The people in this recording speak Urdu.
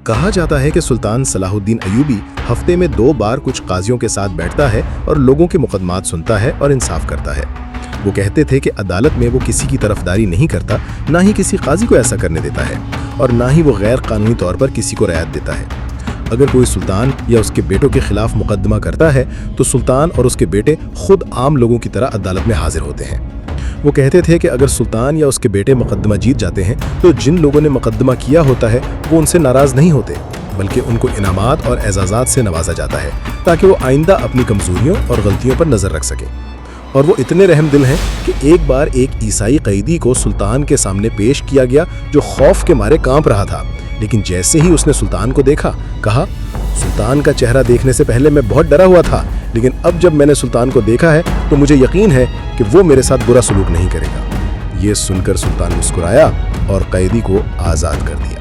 کہا جاتا ہے کہ سلطان صلاح الدین ایوبی ہفتے میں 2 بار کچھ قاضیوں کے ساتھ بیٹھتا ہے اور لوگوں کے مقدمات سنتا ہے اور انصاف کرتا ہے۔ وہ کہتے تھے کہ عدالت میں وہ کسی کی طرفداری نہیں کرتا، نہ ہی کسی قاضی کو ایسا کرنے دیتا ہے، اور نہ ہی وہ غیر قانونی طور پر کسی کو رعایت دیتا ہے۔ اگر کوئی سلطان یا اس کے بیٹوں کے خلاف مقدمہ کرتا ہے تو سلطان اور اس کے بیٹے خود عام لوگوں کی طرح عدالت میں حاضر ہوتے ہیں۔ وہ کہتے تھے کہ اگر سلطان یا اس کے بیٹے مقدمہ جیت جاتے ہیں تو جن لوگوں نے مقدمہ کیا ہوتا ہے وہ ان سے ناراض نہیں ہوتے، بلکہ ان کو انعامات اور اعزازات سے نوازا جاتا ہے تاکہ وہ آئندہ اپنی کمزوریوں اور غلطیوں پر نظر رکھ سکیں۔ اور وہ اتنے رحم دل ہیں کہ ایک بار ایک عیسائی قیدی کو سلطان کے سامنے پیش کیا گیا جو خوف کے مارے کانپ رہا تھا، لیکن جیسے ہی اس نے سلطان کو دیکھا، کہا، سلطان کا چہرہ دیکھنے سے پہلے میں بہت ڈرا ہوا تھا، لیکن اب جب میں نے سلطان کو دیکھا ہے تو مجھے یقین ہے کہ وہ میرے ساتھ برا سلوک نہیں کرے گا۔ یہ سن کر سلطان مسکرایا اور قیدی کو آزاد کر دیا۔